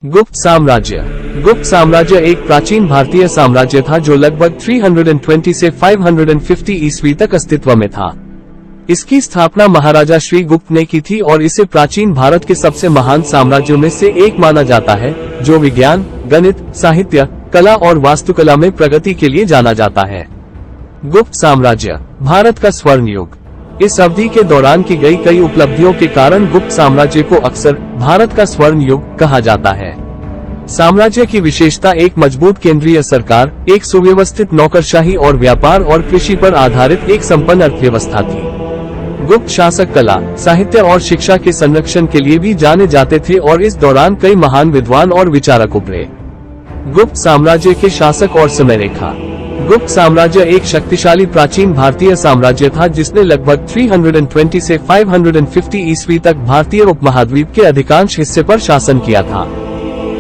गुप्त साम्राज्य। गुप्त साम्राज्य एक प्राचीन भारतीय साम्राज्य था जो लगभग 320 से 550 ईस्वी तक अस्तित्व में था। इसकी स्थापना महाराजा श्री गुप्त ने की थी और इसे प्राचीन भारत के सबसे महान साम्राज्यों में से एक माना जाता है, जो विज्ञान, गणित, साहित्य, कला और वास्तुकला में प्रगति के लिए जाना जाता है। गुप्त साम्राज्य भारत का स्वर्ण युग। इस अवधि के दौरान की गई कई उपलब्धियों के कारण गुप्त साम्राज्य को अक्सर भारत का स्वर्ण युग कहा जाता है। साम्राज्य की विशेषता एक मजबूत केंद्रीय सरकार, एक सुव्यवस्थित नौकरशाही और व्यापार और कृषि पर आधारित एक संपन्न अर्थव्यवस्था थी। गुप्त शासक कला, साहित्य और शिक्षा के संरक्षण के लिए भी जाने जाते थे और इस दौरान कई महान विद्वान और विचारक उभरे। गुप्त साम्राज्य के शासक और समय रेखा। गुप्त साम्राज्य एक शक्तिशाली प्राचीन भारतीय साम्राज्य था जिसने लगभग 320 से 550 ईस्वी तक भारतीय उपमहाद्वीप के अधिकांश हिस्से पर शासन किया था।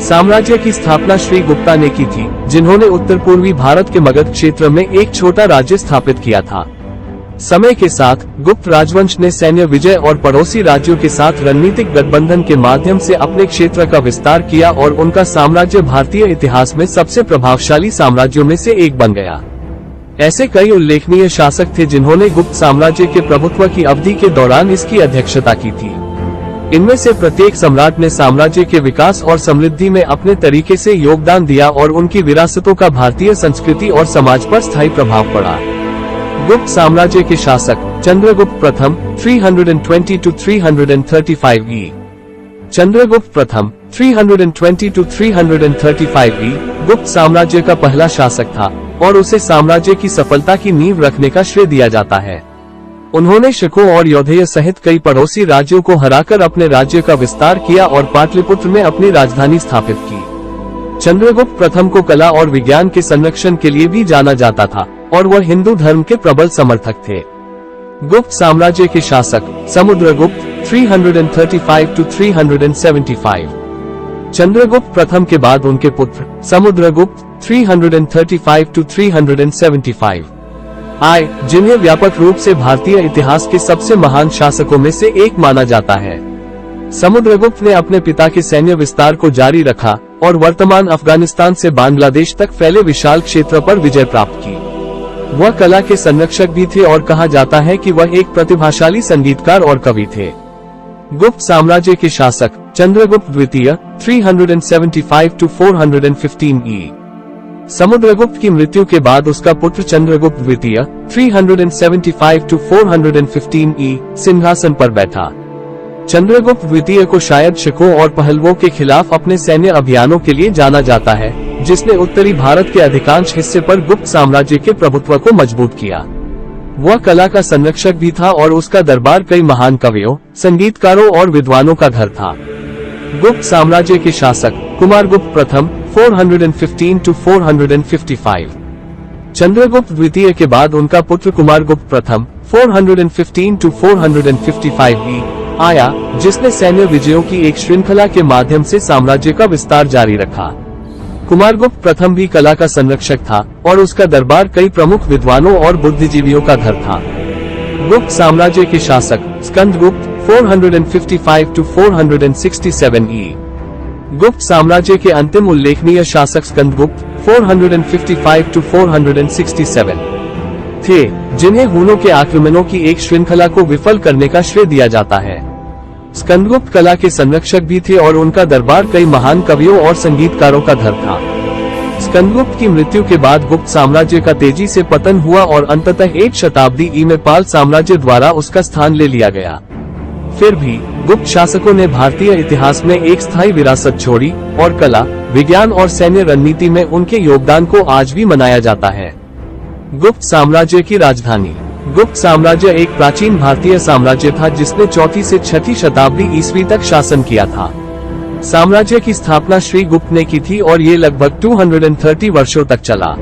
साम्राज्य की स्थापना श्री गुप्ता ने की थी, जिन्होंने उत्तर पूर्वी भारत के मगध क्षेत्र में एक छोटा राज्य स्थापित किया था। समय के साथ गुप्त राजवंश ने सैन्य विजय और पड़ोसी राज्यों के साथ रणनीतिक गठबंधन के माध्यम से अपने क्षेत्र का विस्तार किया और उनका साम्राज्य भारतीय इतिहास में सबसे प्रभावशाली साम्राज्यों में से एक बन गया। ऐसे कई उल्लेखनीय शासक थे जिन्होंने गुप्त साम्राज्य के प्रभुत्व की अवधि के दौरान इसकी अध्यक्षता की थी। इनमें से प्रत्येक सम्राट ने साम्राज्य के विकास और समृद्धि में अपने तरीके से योगदान दिया और उनकी विरासतों का भारतीय संस्कृति और समाज पर स्थायी प्रभाव पड़ा। गुप्त साम्राज्य के शासक चंद्रगुप्त प्रथम 320 to 335 ई। चंद्रगुप्त प्रथम 320 to 335 ई गुप्त साम्राज्य का पहला शासक था और उसे साम्राज्य की सफलता की नींव रखने का श्रेय दिया जाता है। उन्होंने शकों और यौधेय सहित कई पड़ोसी राज्यों को हराकर अपने राज्य का विस्तार किया और पाटलिपुत्र में अपनी राजधानी स्थापित की। चंद्रगुप्त प्रथम को कला और विज्ञान के संरक्षण के लिए भी जाना जाता था और वह हिंदू धर्म के प्रबल समर्थक थे। गुप्त साम्राज्य के शासक समुद्रगुप्त 335 to 375। चंद्रगुप्त प्रथम के बाद उनके पुत्र समुद्रगुप्त 335 to 375 आए, जिन्हें व्यापक रूप से भारतीय इतिहास के सबसे महान शासकों में से एक माना जाता है। समुद्रगुप्त ने अपने पिता के सैन्य विस्तार को जारी रखा और वर्तमान अफगानिस्तान से बांग्लादेश तक फैले विशाल क्षेत्र पर विजय प्राप्त की। वह कला के संरक्षक भी थे और कहा जाता है कि वह एक प्रतिभाशाली संगीतकार और कवि थे। गुप्त साम्राज्य के शासक चंद्रगुप्त द्वितीय 375 to 415 ई। समुद्रगुप्त की मृत्यु के बाद उसका पुत्र चंद्रगुप्त द्वितीय 375 to 415 ई सिंहासन पर बैठा। चंद्रगुप्त द्वितीय को शायद शकों और पहलवों के खिलाफ अपने सैन्य अभियानों के लिए जाना जाता है, जिसने उत्तरी भारत के अधिकांश हिस्से पर गुप्त साम्राज्य के प्रभुत्व को मजबूत किया। वह कला का संरक्षक भी था और उसका दरबार कई महान कवियों, संगीतकारों और विद्वानों का घर था। गुप्त साम्राज्य के शासक कुमारगुप्त प्रथम 415 to 455। चंद्रगुप्त द्वितीय के बाद उनका पुत्र कुमारगुप्त प्रथम 415 to 455 ई आया, जिसने सैन्य विजयों की एक श्रृंखला के माध्यम से साम्राज्य का विस्तार जारी रखा। कुमारगुप्त प्रथम भी कला का संरक्षक था और उसका दरबार कई प्रमुख विद्वानों और बुद्धिजीवियों का घर था। गुप्त साम्राज्य के शासक स्कंदगुप्त 455 to 467 ई। गुप्त साम्राज्य के अंतिम उल्लेखनीय शासक स्कंदगुप्त 455 to 467 थे, जिन्हें हुनों के आक्रमणों की एक श्रृंखला को विफल करने का श्रेय दिया जाता है। स्कंदगुप्त कला के संरक्षक भी थे और उनका दरबार कई महान कवियों और संगीतकारों का घर था। स्कंदगुप्त की मृत्यु के बाद गुप्त साम्राज्य का तेजी से पतन हुआ और अंततः 8 शताब्दी ई में पाल साम्राज्य द्वारा उसका स्थान ले लिया गया। फिर भी गुप्त शासकों ने भारतीय इतिहास में एक स्थायी विरासत छोड़ी और कला, विज्ञान और सैन्य रणनीति में उनके योगदान को आज भी मनाया जाता है। गुप्त साम्राज्य की राजधानी। गुप्त साम्राज्य एक प्राचीन भारतीय साम्राज्य था जिसने 4वीं से 6वीं शताब्दी ईस्वी तक शासन किया था। साम्राज्य की स्थापना श्री गुप्त ने की थी और ये लगभग 230 वर्षों तक चला।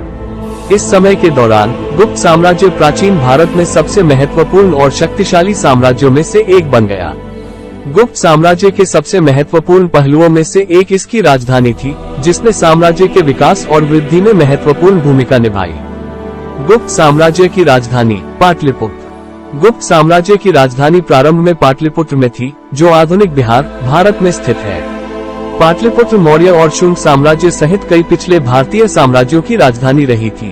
इस समय के दौरान गुप्त साम्राज्य प्राचीन भारत में सबसे महत्वपूर्ण और शक्तिशाली साम्राज्यों में से एक बन गया। गुप्त साम्राज्य के सबसे महत्वपूर्ण पहलुओं में से एक इसकी राजधानी थी, जिसने साम्राज्य के विकास और वृद्धि में महत्वपूर्ण भूमिका निभाई। गुप्त साम्राज्य की राजधानी पाटलिपुत्र। गुप्त साम्राज्य की राजधानी प्रारंभ में पाटलिपुत्र में थी, जो आधुनिक बिहार, भारत में स्थित है। पाटलिपुत्र मौर्य और शुंग साम्राज्य सहित कई पिछले भारतीय साम्राज्यों की राजधानी रही थी।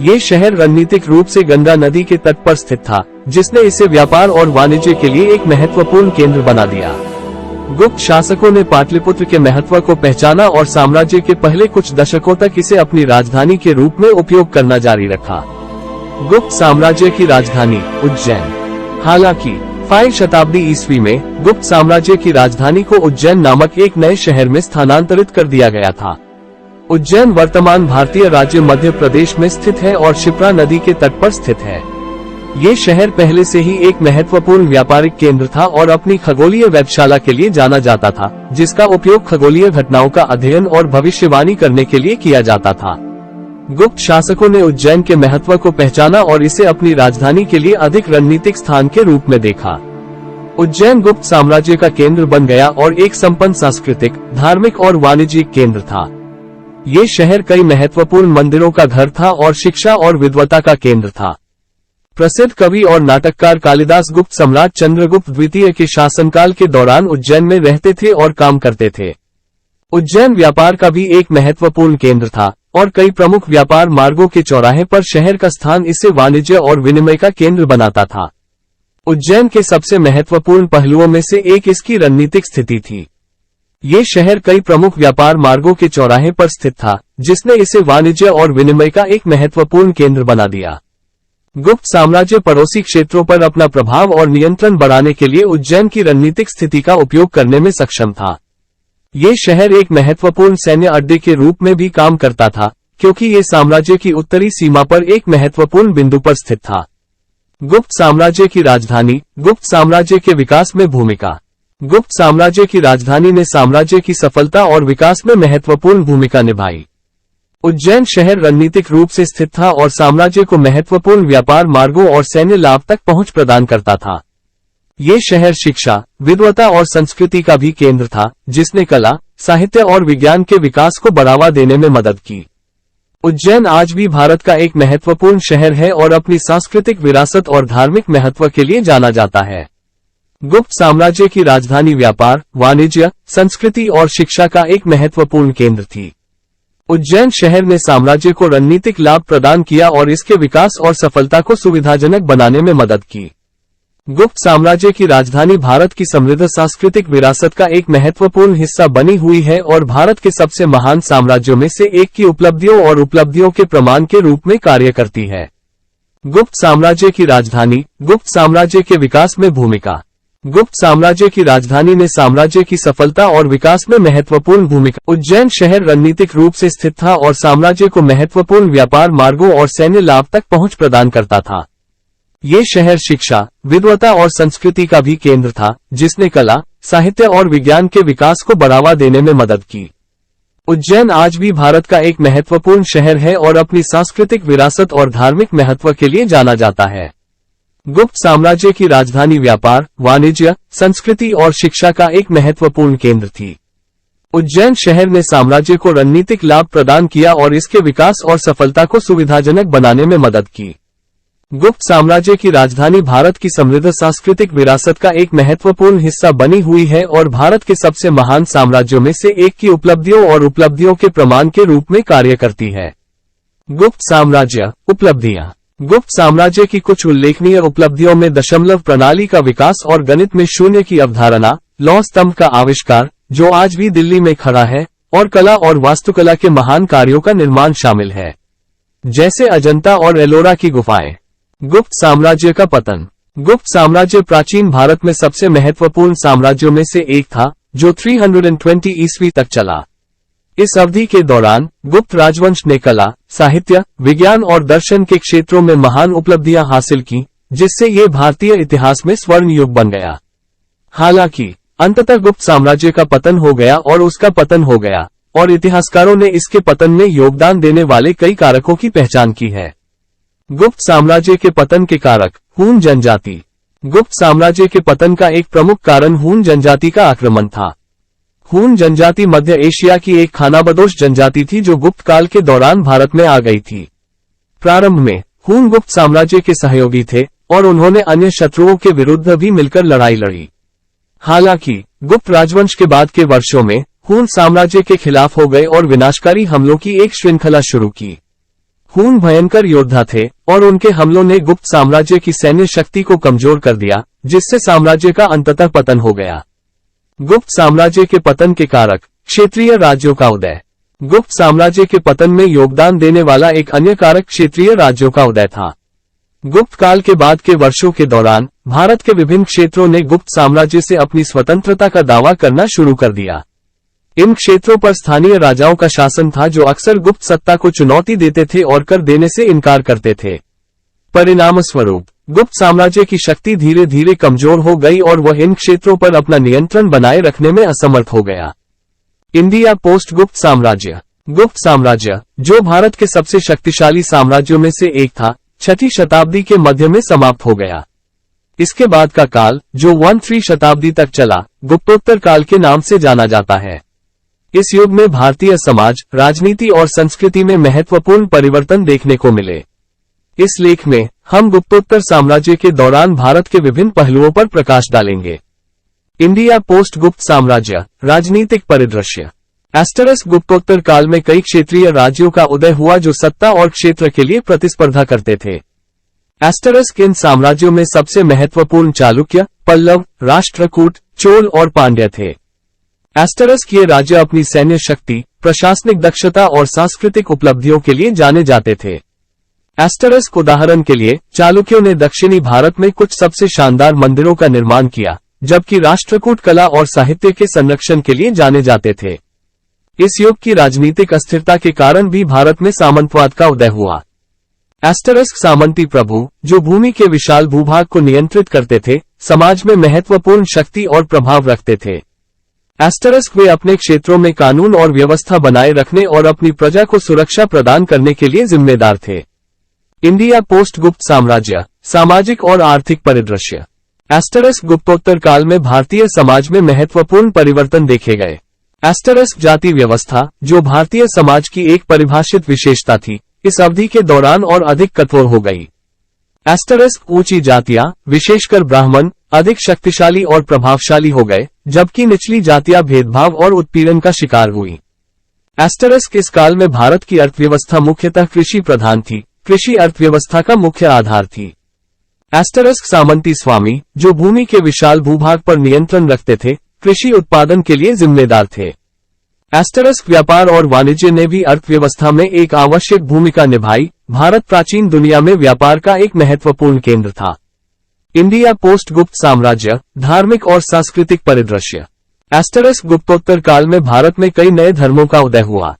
ये शहर रणनीतिक रूप से गंगा नदी के तट पर स्थित था, जिसने इसे व्यापार और वाणिज्य के लिए एक महत्वपूर्ण केंद्र बना दिया। गुप्त शासकों ने पाटलिपुत्र के महत्व को पहचाना और साम्राज्य के पहले कुछ दशकों तक इसे अपनी राजधानी के रूप में उपयोग करना जारी रखा। गुप्त साम्राज्य की राजधानी उज्जैन। हालांकि 5वीं शताब्दी ईस्वी में गुप्त साम्राज्य की राजधानी को उज्जैन नामक एक नए शहर में स्थानांतरित कर दिया गया था। उज्जैन वर्तमान भारतीय राज्य मध्य प्रदेश में स्थित है और शिप्रा नदी के तट पर स्थित है। ये शहर पहले से ही एक महत्वपूर्ण व्यापारिक केंद्र था और अपनी खगोलीय वेधशाला के लिए जाना जाता था, जिसका उपयोग खगोलीय घटनाओं का अध्ययन और भविष्यवाणी करने के लिए किया जाता था। गुप्त शासकों ने उज्जैन के महत्व को पहचाना और इसे अपनी राजधानी के लिए अधिक रणनीतिक स्थान के रूप में देखा। उज्जैन गुप्त साम्राज्य का केंद्र बन गया और एक संपन्न सांस्कृतिक, धार्मिक और वाणिज्यिक केंद्र था। ये शहर कई महत्वपूर्ण मंदिरों का घर था और शिक्षा और विद्वता का केंद्र था। प्रसिद्ध कवि और नाटककार कालिदास गुप्त सम्राट चंद्रगुप्त द्वितीय के शासनकाल के दौरान उज्जैन में रहते थे और काम करते थे। उज्जैन व्यापार का भी एक महत्वपूर्ण केंद्र था और कई प्रमुख व्यापार मार्गों के चौराहे पर शहर का स्थान इसे वाणिज्य और विनिमय का केंद्र बनाता था। उज्जैन के सबसे महत्वपूर्ण पहलुओं में से एक इसकी रणनीतिक स्थिति थी। ये शहर कई प्रमुख व्यापार मार्गों के चौराहे पर स्थित था, जिसने इसे वाणिज्य और विनिमय का एक महत्वपूर्ण केंद्र बना दिया। गुप्त साम्राज्य पड़ोसी क्षेत्रों पर अपना प्रभाव और नियंत्रण बढ़ाने के लिए उज्जैन की रणनीतिक स्थिति का उपयोग करने में सक्षम था। ये शहर एक महत्वपूर्ण सैन्य अड्डे के रूप में भी काम करता था, क्योंकि ये साम्राज्य की उत्तरी सीमा पर एक महत्वपूर्ण बिंदु पर स्थित था। गुप्त साम्राज्य की राजधानी। गुप्त साम्राज्य के विकास में भूमिका। गुप्त साम्राज्य की राजधानी ने साम्राज्य की सफलता और विकास में महत्वपूर्ण भूमिका निभाई। उज्जैन शहर रणनीतिक रूप से स्थित था और साम्राज्य को महत्वपूर्ण व्यापार मार्गों और सैन्य लाभ तक पहुंच प्रदान करता था। ये शहर शिक्षा, विद्वता और संस्कृति का भी केंद्र था, जिसने कला, साहित्य और विज्ञान के विकास को बढ़ावा देने में मदद की। उज्जैन आज भी भारत का एक महत्वपूर्ण शहर है और अपनी सांस्कृतिक विरासत और धार्मिक महत्व के लिए जाना जाता है। गुप्त साम्राज्य की राजधानी व्यापार, वाणिज्य, संस्कृति और शिक्षा का एक महत्वपूर्ण केंद्र थी। उज्जैन शहर ने साम्राज्य को रणनीतिक लाभ प्रदान किया और इसके विकास और सफलता को सुविधाजनक बनाने में मदद की। गुप्त साम्राज्य की राजधानी भारत की समृद्ध सांस्कृतिक विरासत का एक महत्वपूर्ण हिस्सा बनी हुई है और भारत के सबसे महान साम्राज्यों में से एक की उपलब्धियों और उपलब्धियों के प्रमाण के रूप में कार्य करती है। गुप्त साम्राज्य की राजधानी। गुप्त साम्राज्य के विकास में भूमिका। गुप्त साम्राज्य की राजधानी ने साम्राज्य की सफलता और विकास में महत्वपूर्ण भूमिका। उज्जैन शहर रणनीतिक रूप से स्थित था और साम्राज्य को महत्वपूर्ण व्यापार मार्गों और सैन्य लाभ तक पहुंच प्रदान करता था। ये शहर शिक्षा, विद्वता और संस्कृति का भी केंद्र था, जिसने कला, साहित्य और विज्ञान के विकास को बढ़ावा देने में मदद की। उज्जैन आज भी भारत का एक महत्वपूर्ण शहर है और अपनी सांस्कृतिक विरासत और धार्मिक महत्व के लिए जाना जाता है। गुप्त साम्राज्य की राजधानी व्यापार, वाणिज्य, संस्कृति और शिक्षा का एक महत्वपूर्ण केंद्र थी। उज्जैन शहर ने साम्राज्य को रणनीतिक लाभ प्रदान किया और इसके विकास और सफलता को सुविधाजनक बनाने में मदद की। गुप्त साम्राज्य की राजधानी भारत की समृद्ध सांस्कृतिक विरासत का एक महत्वपूर्ण हिस्सा बनी हुई है और भारत के सबसे महान साम्राज्यों में से एक की उपलब्धियों और उपलब्धियों के प्रमाण के रूप में कार्य करती है। गुप्त साम्राज्य। उपलब्धियां। गुप्त साम्राज्य की कुछ उल्लेखनीय उपलब्धियों में दशमलव प्रणाली का विकास और गणित में शून्य की अवधारणा, लौह स्तंभ का आविष्कार, जो आज भी दिल्ली में खड़ा है, और कला और वास्तुकला के महान कार्यों का निर्माण शामिल है, जैसे अजंता और एलोरा की गुफाएं। गुप्त साम्राज्य का पतन। गुप्त साम्राज्य प्राचीन भारत में सबसे महत्वपूर्ण साम्राज्यों में से एक था, जो 320 ईस्वी तक चला। इस अवधि के दौरान गुप्त राजवंश ने कला, साहित्य, विज्ञान और दर्शन के क्षेत्रों में महान उपलब्धियां हासिल की, जिससे ये भारतीय इतिहास में स्वर्ण युग बन गया। हालांकि अंततः गुप्त साम्राज्य का पतन हो गया और उसका पतन हो गया, और इतिहासकारों ने इसके पतन में योगदान देने वाले कई कारकों की पहचान की है। गुप्त साम्राज्य के पतन के कारक। हून जनजाति। गुप्त साम्राज्य के पतन का एक प्रमुख कारण हून जनजाति का आक्रमण था। हून जनजाति मध्य एशिया की एक खानाबदोश जनजाति थी जो गुप्त काल के दौरान भारत में आ गई थी। प्रारंभ में हून गुप्त साम्राज्य के सहयोगी थे और उन्होंने अन्य शत्रुओं के विरुद्ध भी मिलकर लड़ाई लड़ी। हालांकि गुप्त राजवंश के बाद के वर्षों में हुन साम्राज्य के खिलाफ हो गए और विनाशकारी हमलों की एक श्रृंखला शुरू की। हुन भयंकर योद्धा थे और उनके हमलों ने गुप्त साम्राज्य की सैन्य शक्ति को कमजोर कर दिया, जिससे साम्राज्य का अंततः पतन हो गया। गुप्त साम्राज्य के पतन के कारक, क्षेत्रीय राज्यों का उदय। गुप्त साम्राज्य के पतन में योगदान देने वाला एक अन्य कारक क्षेत्रीय राज्यों का उदय था। गुप्त काल के बाद के वर्षों के दौरान भारत के विभिन्न क्षेत्रों ने गुप्त साम्राज्य से अपनी स्वतंत्रता का दावा करना शुरू कर दिया। इन क्षेत्रों पर स्थानीय राजाओं का शासन था जो अक्सर गुप्त सत्ता को चुनौती देते थे और कर देने से इनकार करते थे। परिणामस्वरूप गुप्त साम्राज्य की शक्ति धीरे धीरे कमजोर हो गई और वह इन क्षेत्रों पर अपना नियंत्रण बनाए रखने में असमर्थ हो गया। इंडिया पोस्ट गुप्त साम्राज्य। गुप्त साम्राज्य, जो भारत के सबसे शक्तिशाली साम्राज्यों में से एक था, 6वीं शताब्दी के मध्य में समाप्त हो गया। इसके बाद का काल, जो 13वीं शताब्दी तक चला, गुप्तोत्तर काल के नाम से जाना जाता है। इस युग में भारतीय समाज, राजनीति और संस्कृति में महत्वपूर्ण परिवर्तन देखने को मिले। इस लेख में हम गुप्तोत्तर साम्राज्य के दौरान भारत के विभिन्न पहलुओं पर प्रकाश डालेंगे। इंडिया पोस्ट गुप्त साम्राज्य, राजनीतिक परिदृश्य। गुप्तोत्तर काल में कई क्षेत्रीय राज्यों का उदय हुआ जो सत्ता और क्षेत्र के लिए प्रतिस्पर्धा करते थे। इन साम्राज्यों में सबसे महत्वपूर्ण चालुक्य, पल्लव, राष्ट्रकूट, चोल और पांड्य थे। ये राज्य अपनी सैन्य शक्ति, प्रशासनिक दक्षता और सांस्कृतिक उपलब्धियों के लिए जाने जाते थे। उदाहरण के लिए, चालुक्यों ने दक्षिणी भारत में कुछ सबसे शानदार मंदिरों का निर्माण किया, जबकि राष्ट्रकूट कला और साहित्य के संरक्षण के लिए जाने जाते थे। इस युग की राजनीतिक अस्थिरता के कारण भी भारत में सामंतवाद का उदय हुआ। सामंती प्रभु, जो भूमि के विशाल भूभाग को नियंत्रित करते थे, समाज में महत्वपूर्ण शक्ति और प्रभाव रखते थे। वे अपने क्षेत्रों में कानून और व्यवस्था बनाए रखने और अपनी प्रजा को सुरक्षा प्रदान करने के लिए जिम्मेदार थे। इंडिया पोस्ट गुप्त साम्राज्य, सामाजिक और आर्थिक परिदृश्य। गुप्तोत्तर काल में भारतीय समाज में महत्वपूर्ण परिवर्तन देखे गए। जाति व्यवस्था, जो भारतीय समाज की एक परिभाषित विशेषता थी, इस अवधि के दौरान और अधिक कठोर हो गई। ऊंची जातियां, विशेषकर ब्राह्मण, अधिक शक्तिशाली और प्रभावशाली हो गए, जबकि निचली जातियां भेदभाव और उत्पीड़न का शिकार हुई। इस काल में भारत की अर्थव्यवस्था मुख्यतः कृषि प्रधान थी। कृषि अर्थव्यवस्था का मुख्य आधार थी। सामंती स्वामी, जो भूमि के विशाल भूभाग पर नियंत्रण रखते थे, कृषि उत्पादन के लिए जिम्मेदार थे। व्यापार और वाणिज्य ने भी अर्थव्यवस्था में एक आवश्यक भूमिका निभाई। भारत प्राचीन दुनिया में व्यापार का एक महत्वपूर्ण केंद्र था। इंडिया पोस्ट गुप्त साम्राज्य, धार्मिक और सांस्कृतिक परिदृश्य। गुप्तोत्तर काल में भारत में कई नए धर्मों का उदय हुआ।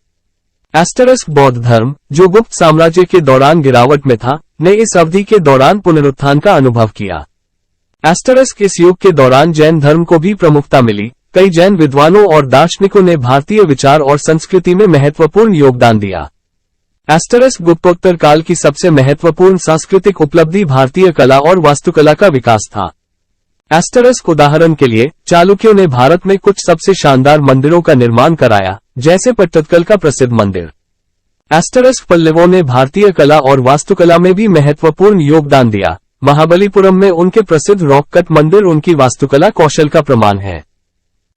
बौद्ध धर्म, जो गुप्त साम्राज्य के दौरान गिरावट में था, ने इस अवधि के दौरान पुनरुत्थान का अनुभव किया। इस युग के दौरान जैन धर्म को भी प्रमुखता मिली। कई जैन विद्वानों और दार्शनिकों ने भारतीय विचार और संस्कृति में महत्वपूर्ण योगदान दिया। गुप्तोत्तर काल की सबसे महत्वपूर्ण सांस्कृतिक उपलब्धि भारतीय कला और वास्तुकला का विकास था। उदाहरण के लिए, चालुक्यों ने भारत में कुछ सबसे शानदार मंदिरों का निर्माण कराया, जैसे पट्टदकल का प्रसिद्ध मंदिर। पल्लवों ने भारतीय कला और वास्तुकला में भी महत्वपूर्ण योगदान दिया। महाबलीपुरम में उनके प्रसिद्ध रॉक कट मंदिर उनकी वास्तुकला कौशल का प्रमाण है।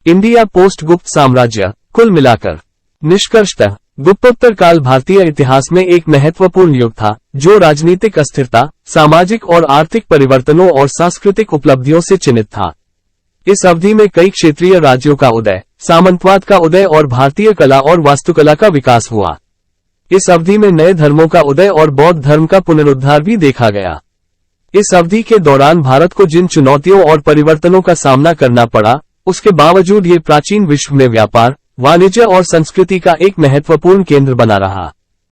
इंडिया पोस्ट गुप्त साम्राज्य, कुल मिलाकर निष्कर्षतः गुप्तोत्तर काल भारतीय इतिहास में एक महत्वपूर्ण युग था, जो राजनीतिक अस्थिरता, सामाजिक और आर्थिक परिवर्तनों और सांस्कृतिक उपलब्धियों से चिन्हित था। इस अवधि में कई क्षेत्रीय राज्यों का उदय, सामंतवाद का उदय और भारतीय कला और वास्तुकला का विकास हुआ। इस अवधि में नए धर्मों का उदय और बौद्ध धर्म का पुनरुद्धार भी देखा गया। इस अवधि के दौरान भारत को जिन चुनौतियों और परिवर्तनों का सामना करना पड़ा, उसके बावजूद ये प्राचीन विश्व में व्यापार, वाणिज्य और संस्कृति का एक महत्वपूर्ण केंद्र बना रहा।